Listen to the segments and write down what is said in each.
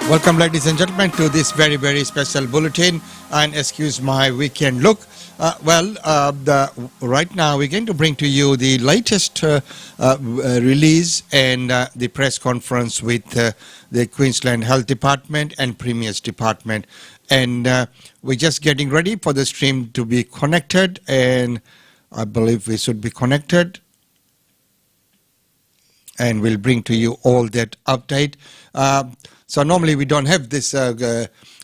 Welcome, ladies and gentlemen, to this very, very special bulletin. And excuse my weekend look. Right now we're going to bring to you the latest release and the press conference with the Queensland Health Department and Premier's Department. And we're just getting ready for the stream to be connected, and I believe we should be connected. And we'll bring to you all that update. So normally we don't have this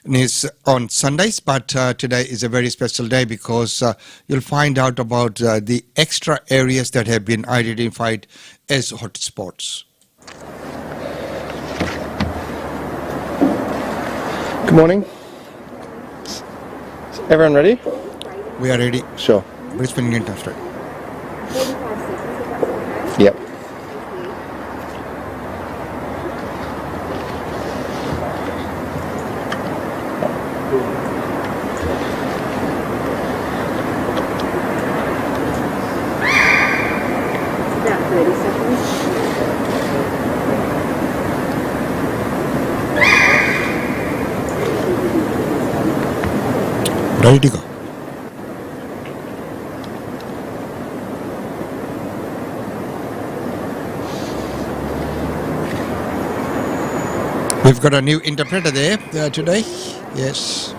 news on Sundays, but today is a very special day because you'll find out about the extra areas that have been identified as hotspots. Good morning. Is everyone ready? We are ready. Sure. Brisbane Indian Time, right? Yep. Ready to go. We've got a new interpreter there today. Yes.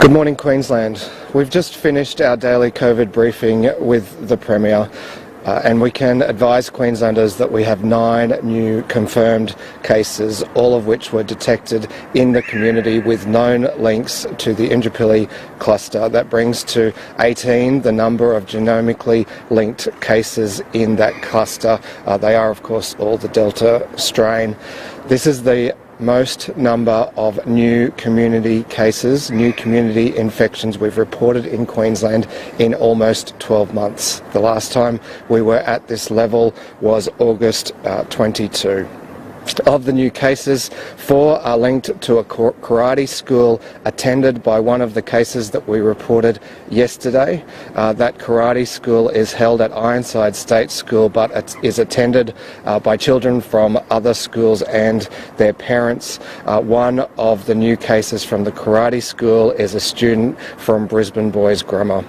Good morning, Queensland. We've just finished our daily COVID briefing with the Premier, and we can advise Queenslanders that we have 9 new confirmed cases, all of which were detected in the community with known links to the Indooroopilly cluster. That brings to 18 the number of genomically linked cases in that cluster. They are, of course, all the Delta strain. This is the most number of new community cases, new community infections we've reported in Queensland in almost 12 months. The last time we were at this level was August 22. Of the new cases, 4 are linked to a karate school attended by one of the cases that we reported yesterday. That karate school is held at Ironside State School, but it is attended by children from other schools and their parents. One of the new cases from the karate school is a student from Brisbane Boys Grammar.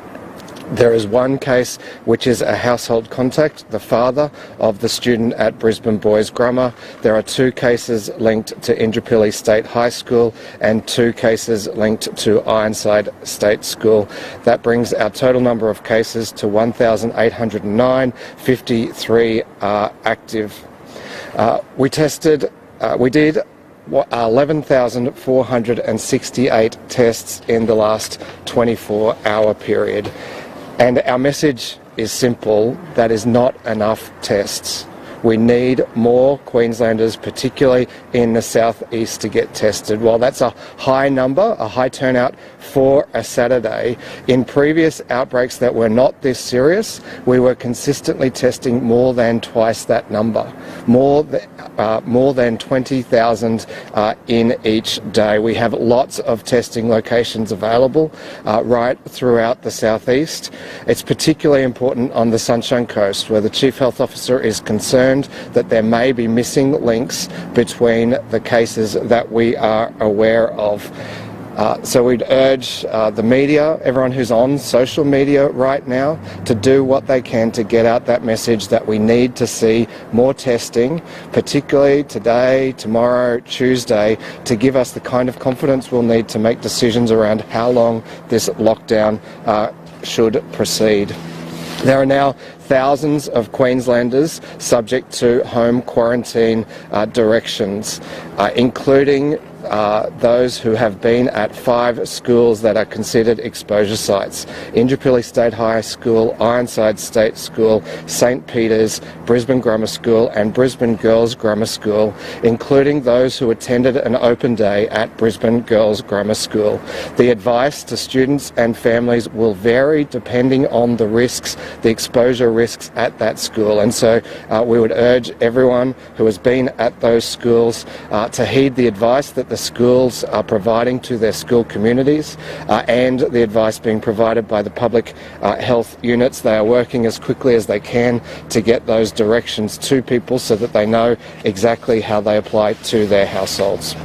There is one case which is a household contact, the father of the student at Brisbane Boys Grammar. There are 2 cases linked to Indooroopilly State High School and 2 cases linked to Ironside State School. That brings our total number of cases to 1,809, 53 are active. We did 11,468 tests in the last 24-hour period. And our message is simple: that is not enough tests. We need more Queenslanders, particularly in the southeast, to get tested. While that's a high number, a high turnout for a Saturday, in previous outbreaks that were not this serious, we were consistently testing more than twice that number, more than 20,000 in each day. We have lots of testing locations available right throughout the southeast. It's particularly important on the Sunshine Coast, where the Chief Health Officer is concerned that there may be missing links between the cases that we are aware of. So we'd urge the media, everyone who's on social media right now, to do what they can to get out that message that we need to see more testing, particularly today, tomorrow, Tuesday, to give us the kind of confidence we'll need to make decisions around how long this lockdown should proceed. There are now thousands of Queenslanders subject to home quarantine directions, including those who have been at 5 schools that are considered exposure sites: Indooroopilly State High School, Ironside State School, St Peter's, Brisbane Grammar School and Brisbane Girls Grammar School, including those who attended an open day at Brisbane Girls Grammar School. The advice to students and families will vary depending on the risks, the exposure risks at that school, and so we would urge everyone who has been at those schools to heed the advice that the schools are providing to their school communities and the advice being provided by the public health units. They are working as quickly as they can to get those directions to people so that they know exactly how they apply to their households.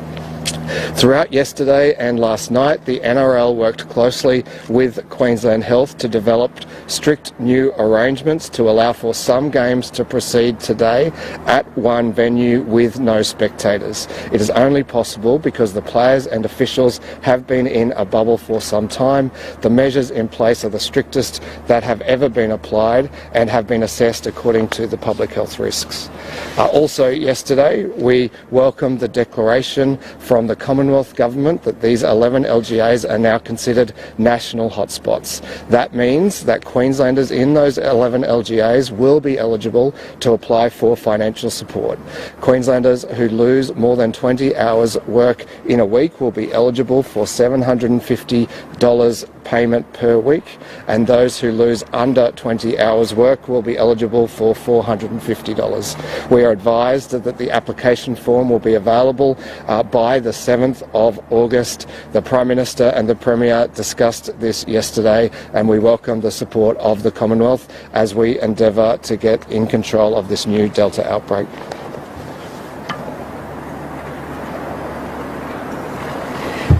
Throughout yesterday and last night, the NRL worked closely with Queensland Health to develop strict new arrangements to allow for some games to proceed today at one venue with no spectators. It is only possible because the players and officials have been in a bubble for some time. The measures in place are the strictest that have ever been applied and have been assessed according to the public health risks. Also yesterday, we welcomed the declaration from the Commonwealth Government that these 11 LGAs are now considered national hotspots. That means that Queenslanders in those 11 LGAs will be eligible to apply for financial support. Queenslanders who lose more than 20 hours work in a week will be eligible for $750 payment per week, and those who lose under 20 hours work will be eligible for $450. We are advised that the application form will be available by the 7th of August. The Prime Minister and the Premier discussed this yesterday, and we welcome the support of the Commonwealth as we endeavour to get in control of this new Delta outbreak.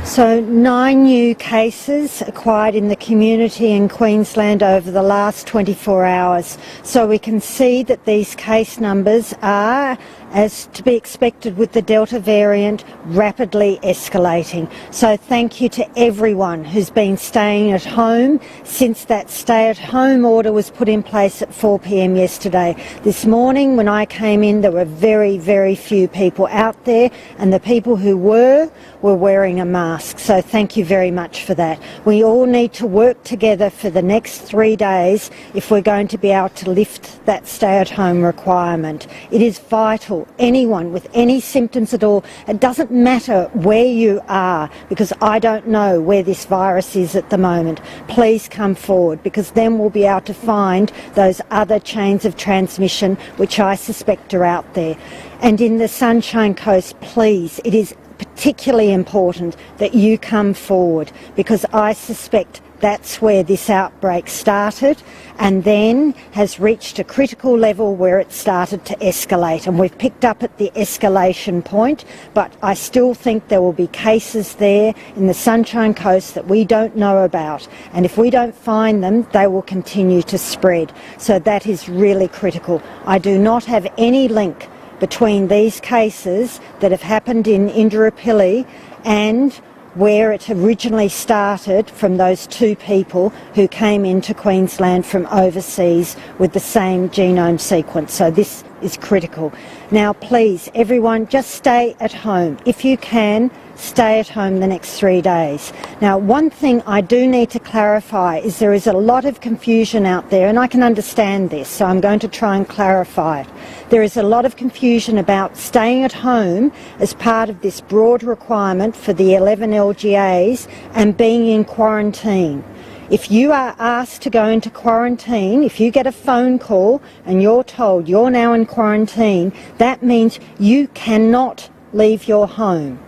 So 9 new cases acquired in the community in Queensland over the last 24 hours. So we can see that these case numbers are, as to be expected with the Delta variant, rapidly escalating. So thank you to everyone who's been staying at home since that stay-at-home order was put in place at 4 p.m. yesterday. This morning when I came in, there were very, very few people out there, and the people who were wearing a mask. So thank you very much for that. We all need to work together for the next 3 days if we're going to be able to lift that stay-at-home requirement. It is vital. Anyone with any symptoms at all, it doesn't matter where you are, because I don't know where this virus is at the moment. Please come forward, because then we'll be able to find those other chains of transmission which I suspect are out there. And in the Sunshine Coast, please, it is particularly important that you come forward, because I suspect that's where this outbreak started and then has reached a critical level where it started to escalate, and we've picked up at the escalation point, but I still think there will be cases there in the Sunshine Coast that we don't know about, and if we don't find them, they will continue to spread. So that is really critical. I do not have any link between these cases that have happened in Indooroopilly and where it originally started from those 2 people who came into Queensland from overseas with the same genome sequence. So this is critical. Now please, everyone, just stay at home. If you can, stay at home the next 3 days. Now, one thing I do need to clarify is there is a lot of confusion out there, and I can understand this, so I'm going to try and clarify it. There is a lot of confusion about staying at home as part of this broad requirement for the 11 LGAs and being in quarantine. If you are asked to go into quarantine, if you get a phone call and you're told you're now in quarantine, that means you cannot leave your home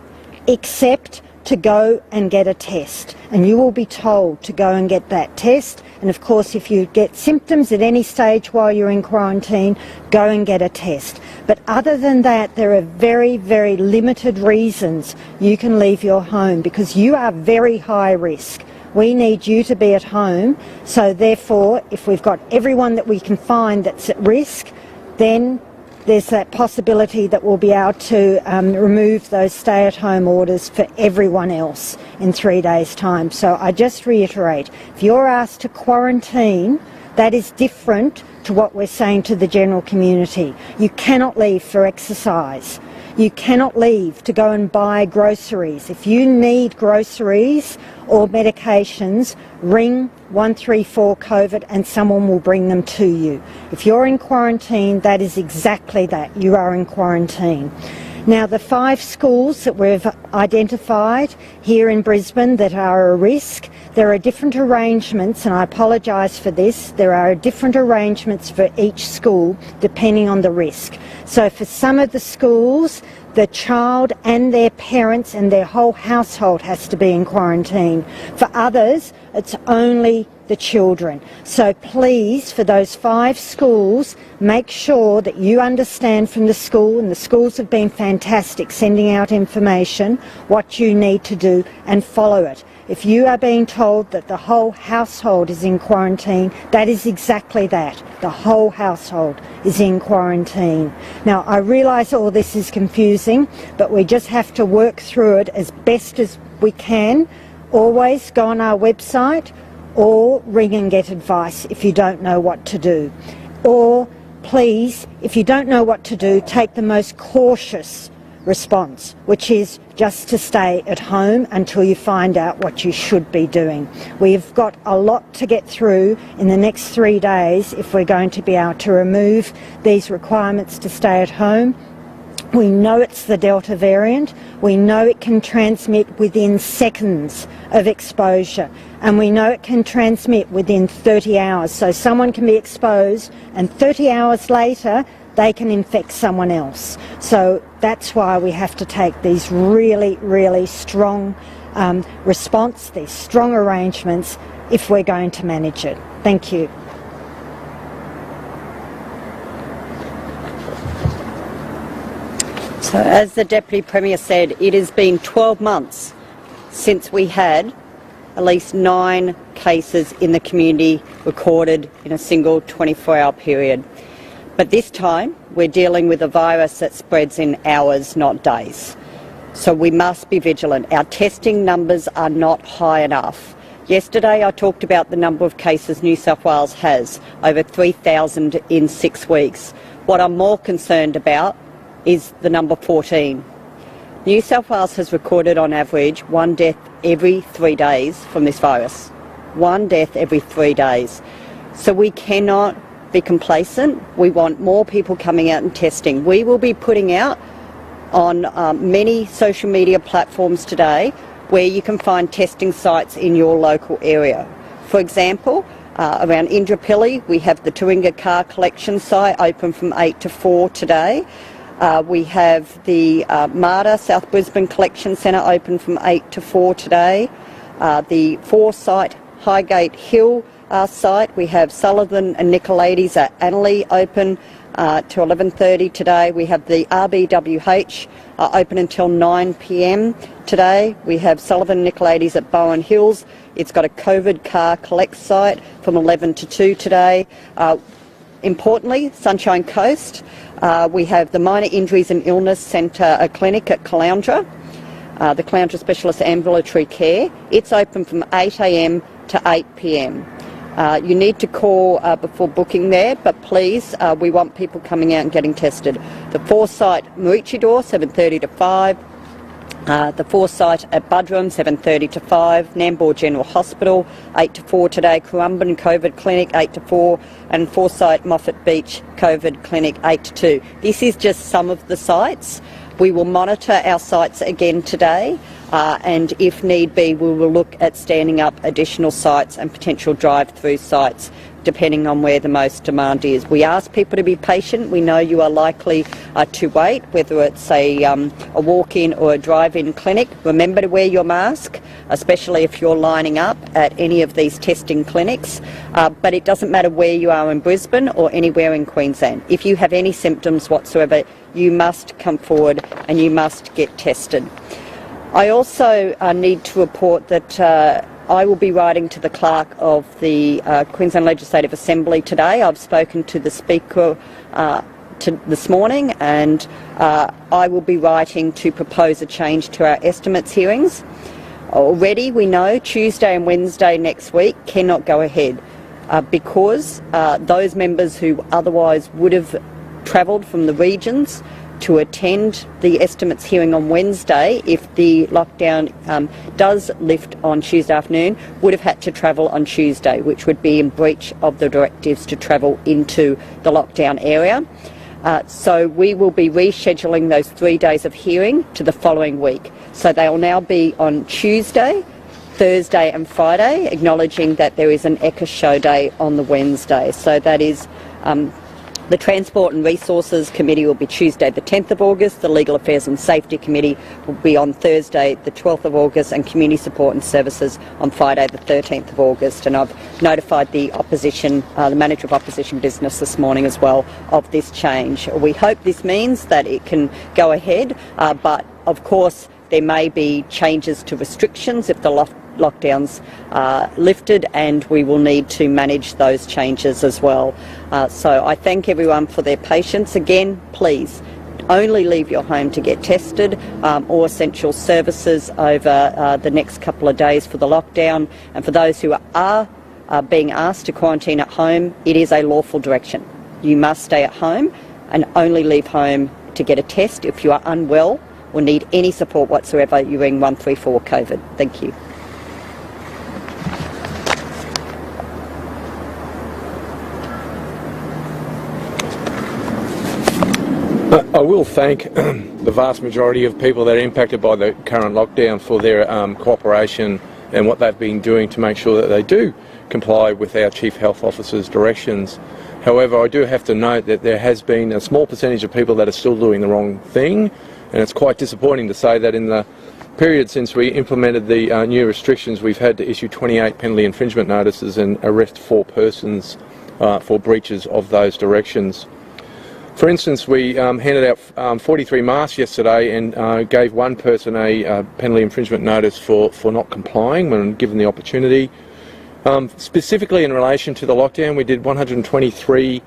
except to go and get a test. And you will be told to go and get that test. And of course, if you get symptoms at any stage while you're in quarantine, go and get a test. But other than that, there are very, very limited reasons you can leave your home, because you are very high risk. We need you to be at home, so therefore, if we've got everyone that we can find that's at risk, then there's that possibility that we'll be able to remove those stay-at-home orders for everyone else in 3 days' time. So I just reiterate, if you're asked to quarantine, that is different to what we're saying to the general community. You cannot leave for exercise. You cannot leave to go and buy groceries. If you need groceries or medications, ring 134 COVID and someone will bring them to you. If you're in quarantine, that is exactly that. You are in quarantine. Now, the 5 schools that we've identified here in Brisbane that are a risk, there are different arrangements, and I apologise for this, there are different arrangements for each school depending on the risk. So for some of the schools, the child and their parents and their whole household has to be in quarantine. For others, it's only the children. So please, for those 5 schools, make sure that you understand from the school, and the schools have been fantastic sending out information, what you need to do and follow it. If you are being told that the whole household is in quarantine, that is exactly that. The whole household is in quarantine. Now, I realise all this is confusing, but we just have to work through it as best as we can. Always go on our website or ring and get advice if you don't know what to do. Or please, if you don't know what to do, take the most cautious response, which is just to stay at home until you find out what you should be doing. We've got a lot to get through in the next 3 days if we're going to be able to remove these requirements to stay at home. We know it's the Delta variant. We know it can transmit within seconds of exposure, and we know it can transmit within 30 hours. So someone can be exposed and 30 hours later they can infect someone else. So that's why we have to take these really, really strong response, these strong arrangements, if we're going to manage it. Thank you. So as the Deputy Premier said, it has been 12 months since we had at least 9 cases in the community recorded in a single 24-hour period. But this time, we're dealing with a virus that spreads in hours, not days. So we must be vigilant. Our testing numbers are not high enough. Yesterday, I talked about the number of cases New South Wales has, over 3,000 in 6 weeks. What I'm more concerned about is the number 14. New South Wales has recorded on average 1 death every 3 days from this virus. 1 death every 3 days. So we cannot be complacent. We want more people coming out and testing. We will be putting out on many social media platforms today where you can find testing sites in your local area. For example, around Indooroopilly, we have the Turinga car collection site open from 8 to 4 today. We have the Marta South Brisbane Collection Centre open from 8 to 4 today. The 4-site Highgate Hill site, we have Sullivan and Nicolaides at Annerley open to 11:30 today. We have the RBWH open until 9 p.m. today. We have Sullivan and Nicolaides at Bowen Hills. It's got a COVID car collect site from 11 to 2 today. Importantly, Sunshine Coast, we have the Minor Injuries and Illness Centre clinic at Caloundra, the Caloundra Specialist Ambulatory Care. It's open from 8 a.m. to 8 p.m. You need to call before booking there, but please, we want people coming out and getting tested. The 4-site Maroochydore, 7:30 to 5. The 4-site at Buderim, 7:30 to 5. Nambour General Hospital, 8 to 4 today. Currumbin COVID Clinic, 8 to 4. And 4-site Moffat Beach COVID Clinic, 8 to 2. This is just some of the sites. We will monitor our sites again today. And if need be, we will look at standing up additional sites and potential drive-through sites, depending on where the most demand is. We ask people to be patient. We know you are likely to wait, whether it's a walk-in or a drive-in clinic. Remember to wear your mask, especially if you're lining up at any of these testing clinics. But it doesn't matter where you are in Brisbane or anywhere in Queensland. If you have any symptoms whatsoever, you must come forward and you must get tested. I also need to report that I will be writing to the clerk of the Queensland Legislative Assembly today. I've spoken to the Speaker this morning, and I will be writing to propose a change to our estimates hearings. Already we know Tuesday and Wednesday next week cannot go ahead because those members who otherwise would have travelled from the regions to attend the estimates hearing on Wednesday, if the lockdown does lift on Tuesday afternoon, would have had to travel on Tuesday, which would be in breach of the directives to travel into the lockdown area. So we will be rescheduling those 3 days of hearing to the following week. So they will now be on Tuesday, Thursday and Friday, acknowledging that there is an ECA show day on the Wednesday. So that is the Transport and Resources Committee will be Tuesday the 10th of August, the Legal Affairs and Safety Committee will be on Thursday the 12th of August, and Community Support and Services on Friday the 13th of August. And I've notified the opposition, the Manager of Opposition Business this morning as well of this change. We hope this means that it can go ahead, but of course there may be changes to restrictions if the lockdowns are lifted, and we will need to manage those changes as well. So I thank everyone for their patience. Again, please only leave your home to get tested, or essential services over the next couple of days for the lockdown. And for those who are being asked to quarantine at home, it is a lawful direction. You must stay at home and only leave home to get a test. If you are unwell or need any support whatsoever, you ring 134 COVID. Thank you. I will thank the vast majority of people that are impacted by the current lockdown for their cooperation and what they've been doing to make sure that they do comply with our Chief Health Officer's directions. However, I do have to note that there has been a small percentage of people that are still doing the wrong thing, and it's quite disappointing to say that in the period since we implemented the new restrictions, we've had to issue 28 penalty infringement notices and arrest 4 persons for breaches of those directions. For instance, we handed out 43 masks yesterday and gave one person a penalty infringement notice for not complying when given the opportunity. Specifically in relation to the lockdown, we did 123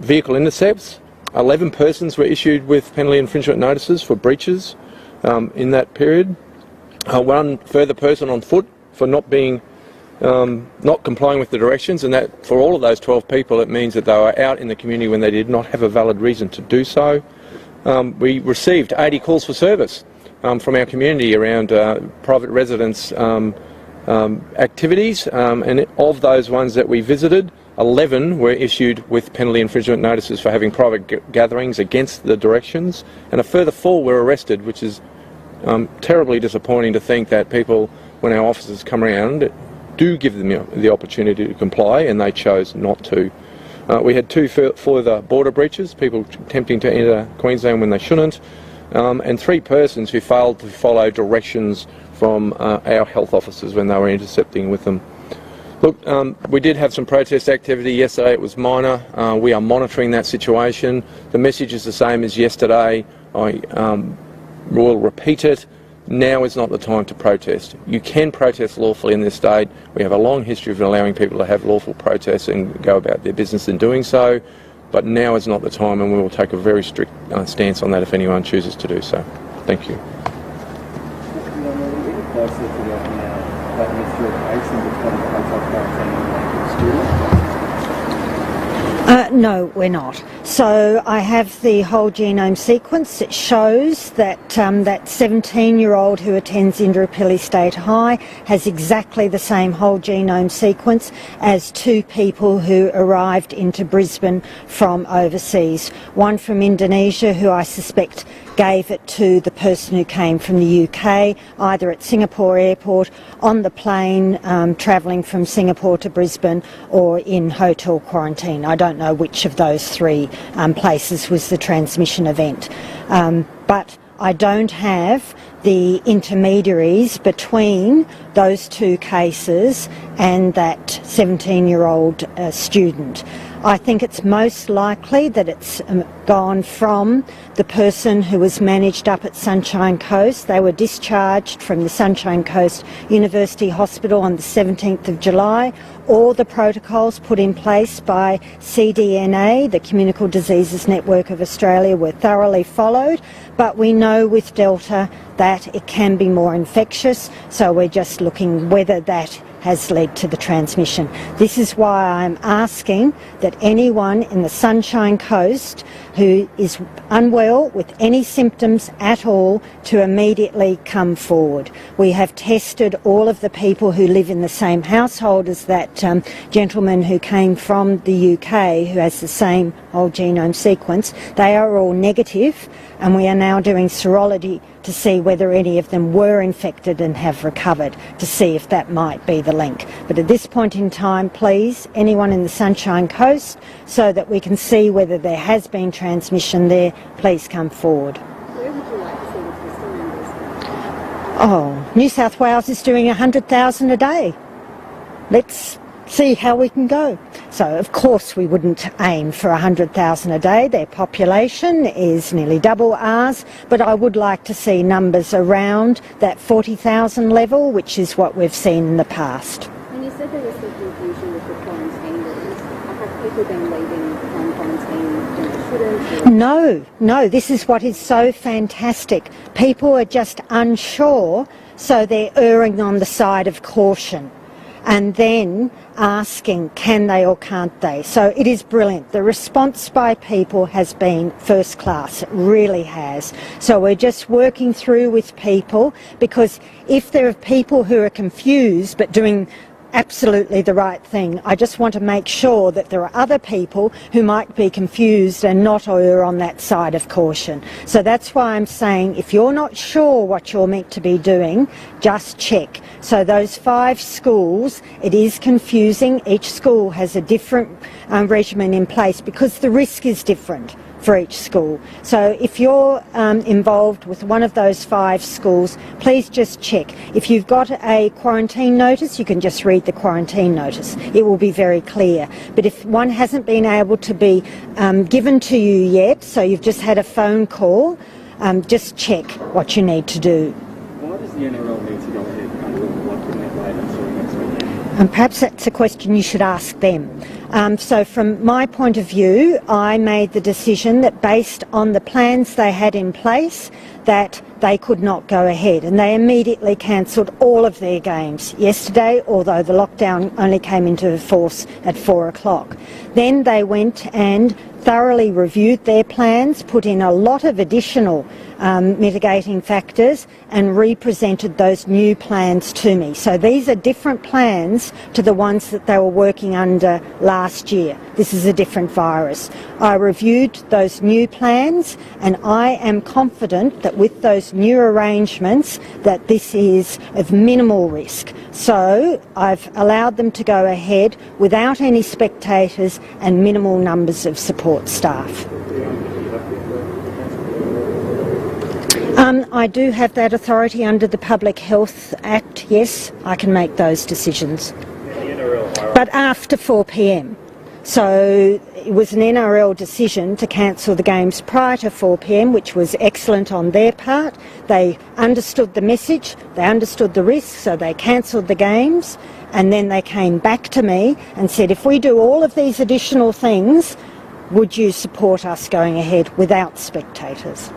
vehicle intercepts. 11 persons were issued with penalty infringement notices for breaches in that period. One further person on foot for not complying with the directions, and that for all of those 12 people it means that they were out in the community when they did not have a valid reason to do so. We received 80 calls for service from our community around private residence activities, and of those ones that we visited, 11 were issued with penalty infringement notices for having private gatherings against the directions, and a further 4 were arrested, which is terribly disappointing to think that people, when our officers come around, do give them the opportunity to comply, and they chose not to. We had 2 further border breaches, people attempting to enter Queensland when they shouldn't, and 3 persons who failed to follow directions from our health officers when they were intercepting with them. Look, we did have some protest activity yesterday. It was minor. We are monitoring that situation. The message is the same as yesterday. I will repeat it. Now is not the time to protest. You can protest lawfully in this state. We have a long history of allowing people to have lawful protests and go about their business in doing so, but now is not the time, and we will take a very strict stance on that if anyone chooses to do so. Thank you. No, we're not. So I have the whole genome sequence. It shows that that 17-year-old who attends Indooroopilly State High has exactly the same whole genome sequence as 2 people who arrived into Brisbane from overseas. One from Indonesia, who I suspect gave it to the person who came from the UK, either at Singapore Airport, on the plane travelling from Singapore to Brisbane, or in hotel quarantine. I don't know which of those 3 places was the transmission event. But I don't have the intermediaries between those 2 cases and that 17-year-old student. I think it's most likely that it's gone from the person who was managed up at Sunshine Coast. They were discharged from the Sunshine Coast University Hospital on the 17th of July. All the protocols put in place by CDNA, the Communicable Diseases Network of Australia, were thoroughly followed, but we know with Delta that it can be more infectious, so we're just looking whether that has led to the transmission. This is why I'm asking that anyone in the Sunshine Coast who is unwell with any symptoms at all to immediately come forward. We have tested all of the people who live in the same household as that gentleman who came from the UK who has the same whole genome sequence. They are all negative, and we are now doing serology to see whether any of them were infected and have recovered, to see if that might be the link. But at this point in time, please, anyone in the Sunshine Coast, so that we can see whether there has been transmission there, please come forward. Where would you like to see the testing numbers? Oh, New South Wales is doing 100,000 a day. Let's see how we can go. So, of course, we wouldn't aim for 100,000 a day. Their population is nearly double ours, but I would like to see numbers around that 40,000 level, which is what we've seen in the past. And you said there was some confusion with the quarantine rules. Have people been leaving quarantine when they shouldn't? No, this is what is so fantastic. People are just unsure, so they're erring on the side of caution, and then asking can they or can't they. So it is brilliant. The response by people has been first class. It really has. So we're just working through with people, because if there are people who are confused but doing absolutely the right thing, I just want to make sure that there are other people who might be confused and not err on that side of caution. So that's why I'm saying, if you're not sure what you're meant to be doing, just check. So those 5 schools, it is confusing. Each school has a different regimen in place because the risk is different for each school. So if you're involved with one of those 5 schools, please just check. If you've got a quarantine notice, you can just read the quarantine notice. It will be very clear. But if one hasn't been able to be given to you yet, so you've just had a phone call, just check what you need to do. Why does the NRL need to go ahead and lock in that later until next weekend? And perhaps that's a question you should ask them. So from my point of view, I made the decision that based on the plans they had in place, that they could not go ahead, and they immediately cancelled all of their games yesterday, although the lockdown only came into force at 4 o'clock. Then they went and thoroughly reviewed their plans, put in a lot of additional mitigating factors, and re-presented those new plans to me. So these are different plans to the ones that they were working under last year. This is a different virus. I reviewed those new plans, and I am confident that with those new arrangements that this is of minimal risk. So I've allowed them to go ahead without any spectators and minimal numbers of support staff. I do have that authority under the Public Health Act, yes, I can make those decisions. But after 4 p.m. So it was an NRL decision to cancel the games prior to 4 p.m, which was excellent on their part. They understood the message, they understood the risks, so they cancelled the games, and then they came back to me and said, if we do all of these additional things, would you support us going ahead without spectators?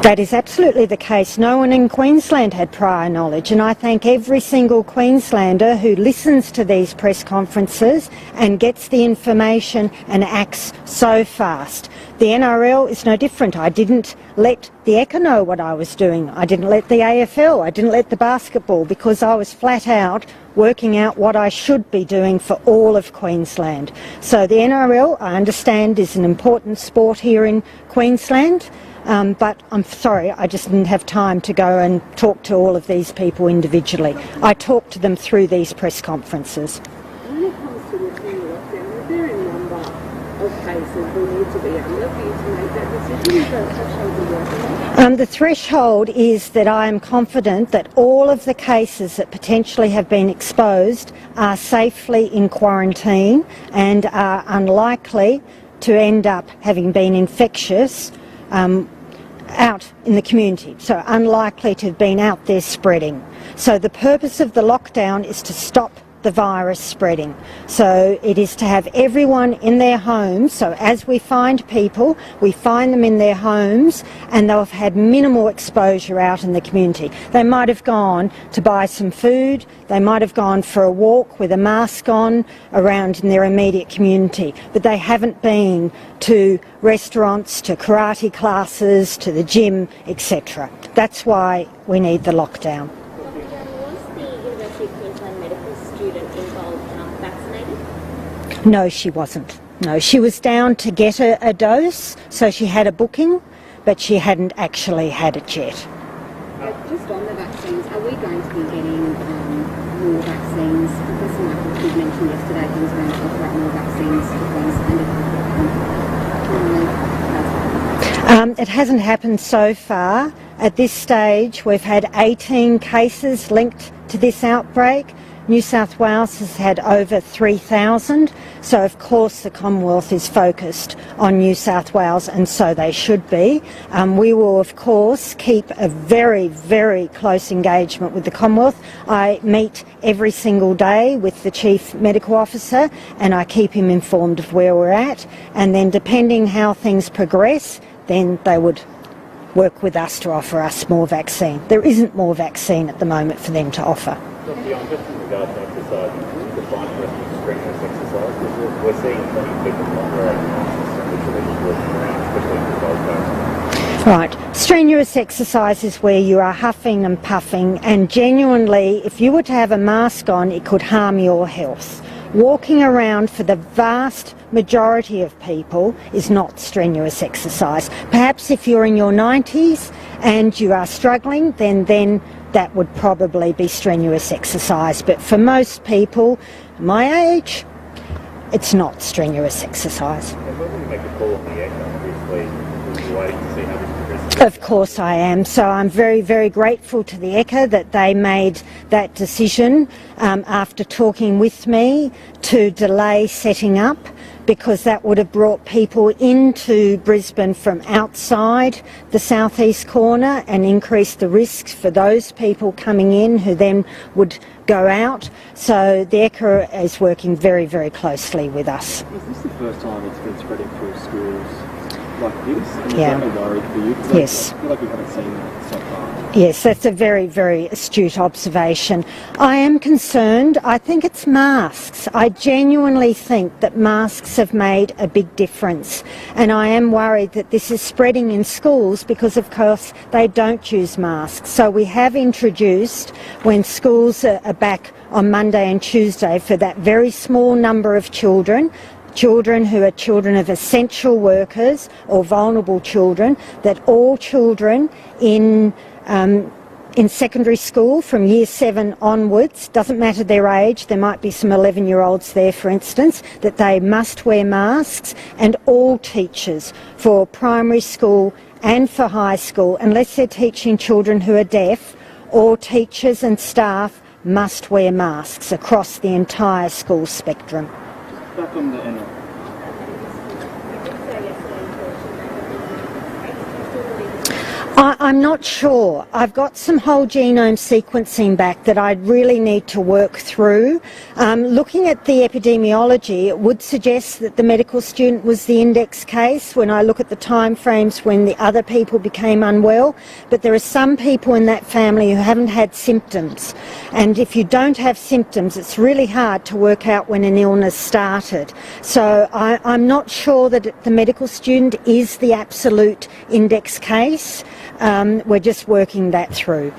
That is absolutely the case. No one in Queensland had prior knowledge, and I thank every single Queenslander who listens to these press conferences and gets the information and acts so fast. The NRL is no different. I didn't let the Ekka know what I was doing. I didn't let the AFL. I didn't let the basketball, because I was flat out working out what I should be doing for all of Queensland. So the NRL, I understand, is an important sport here in Queensland. But I'm sorry, I just didn't have time to go and talk to all of these people individually. I talked to them through these press conferences. When it comes to lifting the lockdown, is there a number of cases we need to be under for you to make that decision? Is that a threshold you're working on? The threshold is that I am confident that all of the cases that potentially have been exposed are safely in quarantine and are unlikely to end up having been infectious out in the community, so unlikely to have been out there spreading. So the purpose of the lockdown is to stop the virus spreading. So it is to have everyone in their homes. So as we find people, we find them in their homes and they'll have had minimal exposure out in the community. They might have gone to buy some food, they might have gone for a walk with a mask on around in their immediate community, but they haven't been to restaurants, to karate classes, to the gym, etc. That's why we need the lockdown. Was the University of Queensland medical student involved vaccinated? No, she wasn't. No, she was down to get a dose, so she had a booking, but she hadn't actually had it yet. Just on the vaccines, are we going to be getting more vaccines? Professor Michael did mention yesterday he was going to offer up more vaccines to Queensland. It hasn't happened so far. At this stage, we've had 18 cases linked to this outbreak. New South Wales has had over 3,000, so of course the Commonwealth is focused on New South Wales, and so they should be. We will of course keep a very, very close engagement with the Commonwealth. I meet every single day with the Chief Medical Officer and I keep him informed of where we're at, and then depending how things progress, then they would work with us to offer us more vaccine. There isn't more vaccine at the moment for them to offer. Dr. Young, just in regards to exercise, define the rest of strenuous exercise, because we're seeing many people not wearing masks, literally walking around, especially in the Gold Coast. Right. Strenuous exercise is where you are huffing and puffing, and genuinely, if you were to have a mask on, it could harm your health. Walking around for the vast majority of people is not strenuous exercise. Perhaps if you're in your 90s and you are struggling, then that would probably be strenuous exercise. But for most people my age, it's not strenuous exercise. And when we make a call on the ECHA, obviously, we're waiting to see how this progresses. Of course I am. So I'm very, very grateful to the ECHA that they made that decision after talking with me to delay setting up, because that would have brought people into Brisbane from outside the southeast corner and increased the risks for those people coming in who then would go out. So the ECHA is working very, very closely with us. Is this the first time it's been spreading through schools like this? And Yeah. is that a worry for you? Yes. I feel like we haven't seen that so far. Yes, that's a very, very astute observation. I am concerned. I think it's masks. I genuinely think that masks have made a big difference. And I am worried that this is spreading in schools because, of course, they don't use masks. So we have introduced, when schools are back on Monday and Tuesday, for that very small number of children who are children of essential workers or vulnerable children, that all children in secondary school from year 7 onwards, doesn't matter their age, there might be some 11-year-olds there for instance, that they must wear masks, and all teachers for primary school and for high school, unless they're teaching children who are deaf, all teachers and staff must wear masks across the entire school spectrum. Back on the NL. I'm not sure. I've got some whole genome sequencing back that I'd really need to work through. Looking at the epidemiology, it would suggest that the medical student was the index case when I look at the time frames when the other people became unwell. But there are some people in that family who haven't had symptoms. And if you don't have symptoms, it's really hard to work out when an illness started. So I'm not sure that the medical student is the absolute index case. We're just working that through.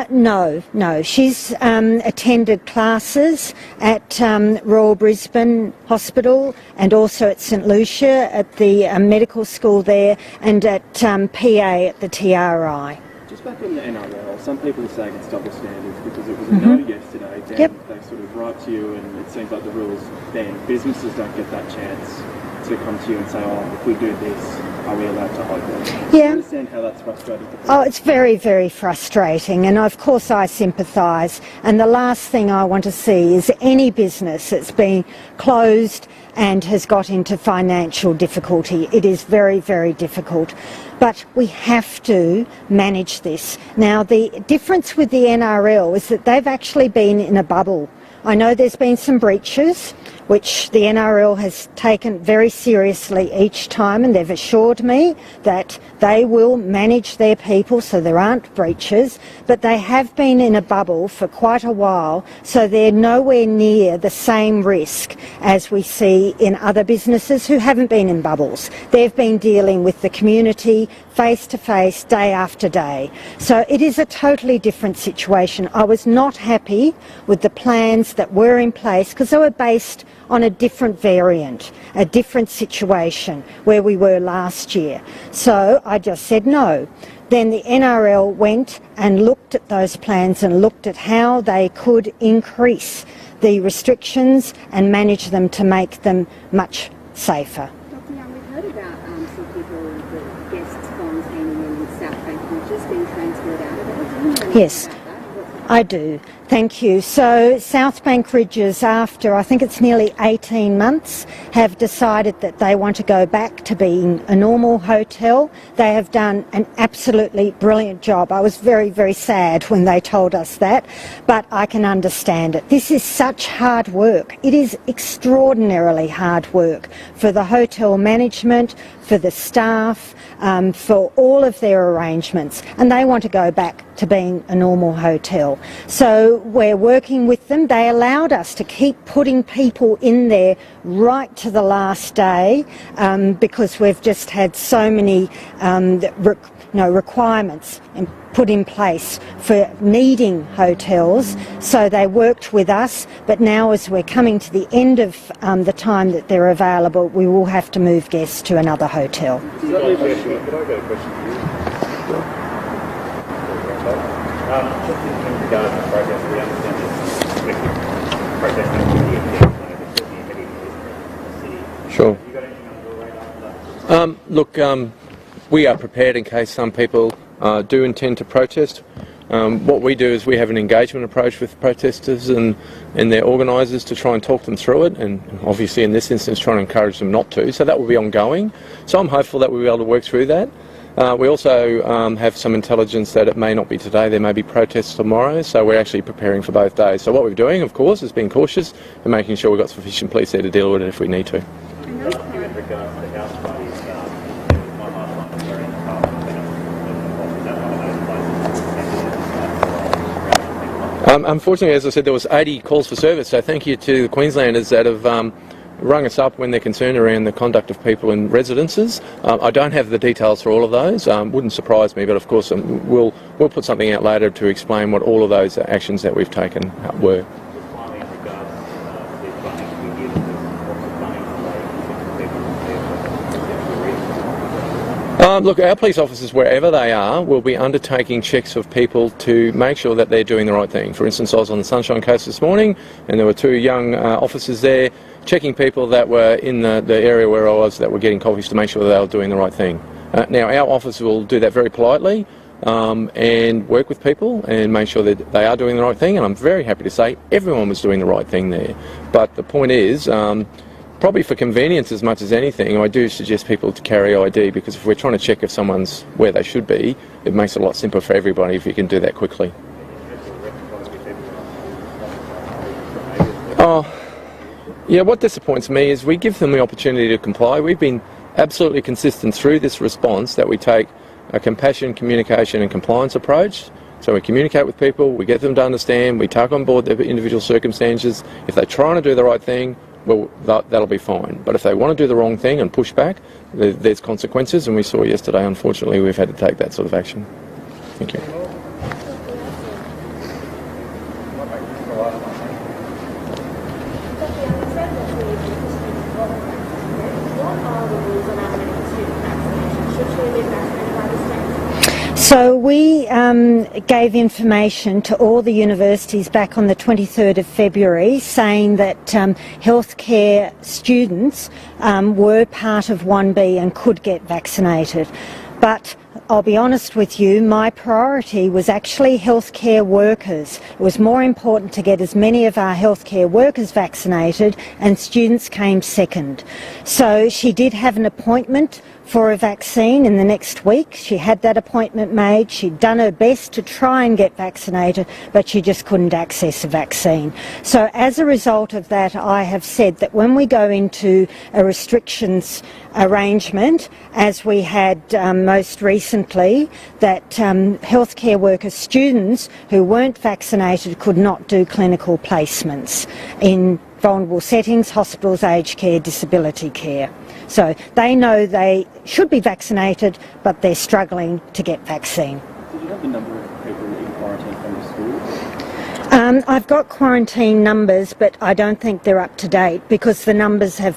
No. She's attended classes at Royal Brisbane Hospital and also at St Lucia at the medical school there, and at PA at the TRI. Just back on the NRL, some people are saying it's double standards because it was a no yesterday, then they sort of write to you and it seems like the rules then businesses don't get that chance to come to you and say, oh, if we do this, are we allowed to open? Do you understand how that's frustrating to people? Oh, it's very, very frustrating, and of course I sympathise, and the last thing I want to see is any business that's been closed and has got into financial difficulty. It is very, very difficult. But we have to manage this. Now, the difference with the NRL is that they've actually been in a bubble. I know there's been some breaches, which the NRL has taken very seriously each time, and they've assured me that they will manage their people so there aren't breaches, but they have been in a bubble for quite a while, so they're nowhere near the same risk as we see in other businesses who haven't been in bubbles. They've been dealing with the community face to face, day after day. So it is a totally different situation. I was not happy with the plans that were in place because they were based on a different variant, a different situation where we were last year. So I just said no. Then the NRL went and looked at those plans and looked at how they could increase the restrictions and manage them to make them much safer. Dr. Young, we've heard about some people, the guests quarantining in South Bank, which has been transferred out of it. Do you know anything Yes. about that? I do, thank you. So South Bank Ridges, after I think it's nearly 18 months, have decided that they want to go back to being a normal hotel. They have done an absolutely brilliant job. I was very, very sad when they told us that, but I can understand it. This is such hard work. It is extraordinarily hard work for the hotel management, for the staff, for all of their arrangements, and they want to go back to being a normal hotel. So we're working with them. They allowed us to keep putting people in there right to the last day because we've just had so many requirements put in place for needing hotels. So they worked with us, but now as we're coming to the end of the time that they're available, we will have to move guests to another hotel. Could I get a question for you? Just in regards to protest, we understand this collective protest activity against the immediate the city. Sure. Have you got anything on your radar for that? Look, we are prepared in case some people do intend to protest. What we do is we have an engagement approach with protesters and their organisers to try and talk them through it, and obviously in this instance trying to encourage them not to. So that will be ongoing. So I'm hopeful that we'll be able to work through that. We also have some intelligence that it may not be today, there may be protests tomorrow, so we're actually preparing for both days. So what we're doing, of course, is being cautious and making sure we've got sufficient police there to deal with it if we need to. With regards to the house parties, one last one, we're in the Parliament, is that one of those places? Unfortunately, as I said, there was 80 calls for service, so thank you to the Queenslanders that have rung us up when they're concerned around the conduct of people in residences. I don't have the details for all of those. Wouldn't surprise me, but of course we'll put something out later to explain what all of those actions that we've taken were. Just finally, in regards to the funding we give, what's the funding for Look, our police officers, wherever they are, will be undertaking checks of people to make sure that they're doing the right thing. For instance, I was on the Sunshine Coast this morning and there were two young officers there checking people that were in the area where I was that were getting coffees to make sure that they were doing the right thing. Now, our officers will do that very politely and work with people and make sure that they are doing the right thing, and I'm very happy to say everyone was doing the right thing there. But the point is, probably for convenience as much as anything, I do suggest people to carry ID, because if we're trying to check if someone's where they should be, it makes it a lot simpler for everybody if you can do that quickly. Yeah, what disappoints me is we give them the opportunity to comply. We've been absolutely consistent through this response that we take a compassion, communication and compliance approach. So we communicate with people, we get them to understand, we take on board their individual circumstances. If they're trying to do the right thing, well, that'll be fine. But if they want to do the wrong thing and push back, there's consequences, and we saw yesterday, unfortunately, we've had to take that sort of action. Thank you. So we gave information to all the universities back on the 23rd of February saying that healthcare students were part of 1B and could get vaccinated. But I'll be honest with you, my priority was actually healthcare workers. It was more important to get as many of our healthcare workers vaccinated, and students came second. So she did have an appointment for a vaccine in the next week. She had that appointment made. She'd done her best to try and get vaccinated, but she just couldn't access a vaccine. So as a result of that, I have said that when we go into a restrictions arrangement, as we had most recently, that healthcare worker students who weren't vaccinated could not do clinical placements in vulnerable settings, hospitals, aged care, disability care. So they know they should be vaccinated, but they're struggling to get vaccine. Did you have the number of people in quarantine from the school? I've got quarantine numbers, but I don't think they're up to date because the numbers are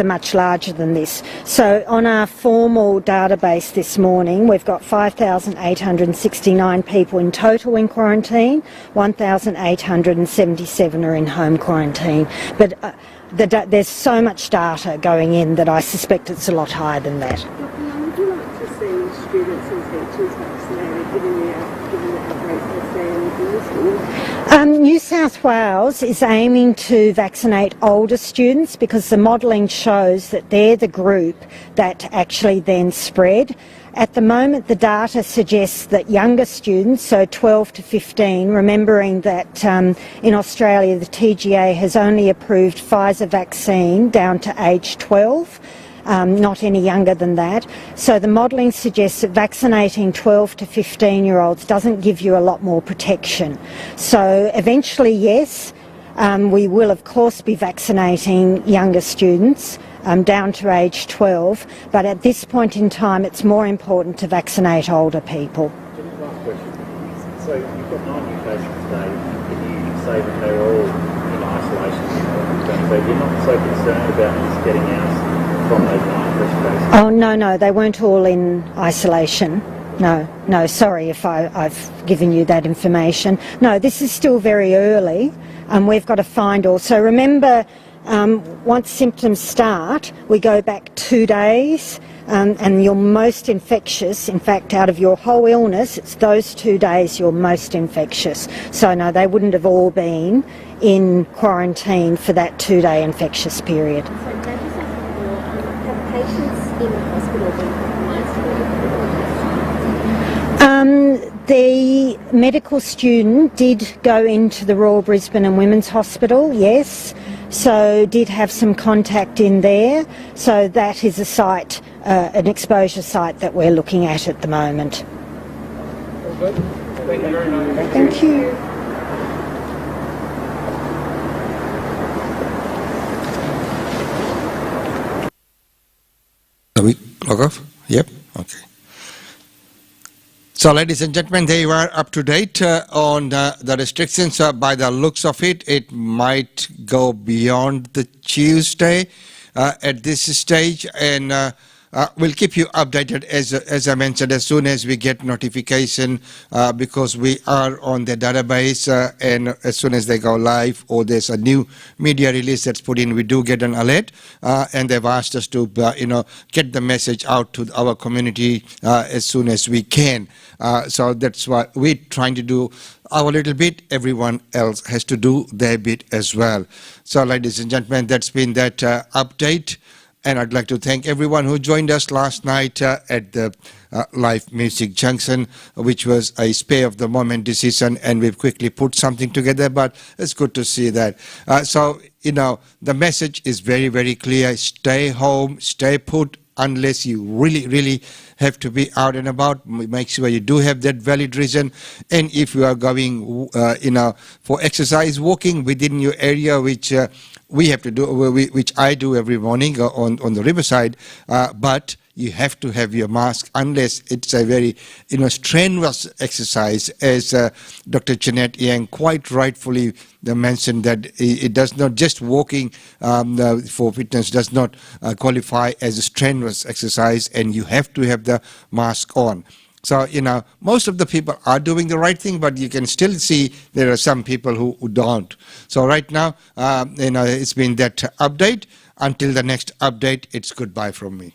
much larger than this. So on our formal database this morning, we've got 5,869 people in total in quarantine, 1,877 are in home quarantine. But there's so much data going in that I suspect it's a lot higher than that. Dr. Young, would you like to see students and teachers vaccinated given the outbreak that's there in the school? New South Wales is aiming to vaccinate older students because the modelling shows that they're the group that actually then spread. At the moment, the data suggests that younger students, so 12 to 15, remembering that in Australia the TGA has only approved Pfizer vaccine down to age 12, not any younger than that. So the modelling suggests that vaccinating 12 to 15-year-olds doesn't give you a lot more protection. So eventually, yes, we will of course be vaccinating younger students down to age 12, but at this point in time it's more important to vaccinate older people. Last question. So you've got 9 new cases today, and you say that they were all in isolation. So you're not so concerned about this getting out from those 9 fresh cases? Oh no, they weren't all in isolation. No, sorry if I've given you that information. No, this is still very early and we've got to find all. So remember, once symptoms start, we go back 2 days and you're most infectious. In fact, out of your whole illness, it's those 2 days you're most infectious. So no, they wouldn't have all been in quarantine for that 2-day infectious period. So can I just ask more, have patients in the hospital been compromised? The medical student did go into the Royal Brisbane and Women's Hospital, yes, so did have some contact in there. So that is a site, an exposure site that we're looking at the moment. Thank you very much. Thank you. Are we log off? Yep. Okay. So, ladies and gentlemen, they were up to date on the restrictions. By the looks of it, it might go beyond the Tuesday at this stage, and we'll keep you updated as I mentioned as soon as we get notification, because we are on the database, and as soon as they go live or there's a new media release that's put in, we do get an alert, and they've asked us to get the message out to our community as soon as we can. So that's what we're trying to do. Our little bit, everyone else has to do their bit as well. So, ladies and gentlemen, that's been that update. And I'd like to thank everyone who joined us last night at the Live Music Junction, which was a spur-of-the-moment decision, and we've quickly put something together, but it's good to see that. So, the message is very, very clear. Stay home, stay put, unless you really have to be out and about. Make sure you do have that valid reason. And if you are going, for exercise, walking within your area, which we have to do, which I do every morning on the riverside, but you have to have your mask unless it's a very strenuous exercise, as Dr. Jeanette Yang quite rightfully mentioned, that it does not, just walking for fitness does not qualify as a strenuous exercise, and you have to have the mask on. So, most of the people are doing the right thing, but you can still see there are some people who don't. So right now, it's been that update. Until the next update, it's goodbye from me.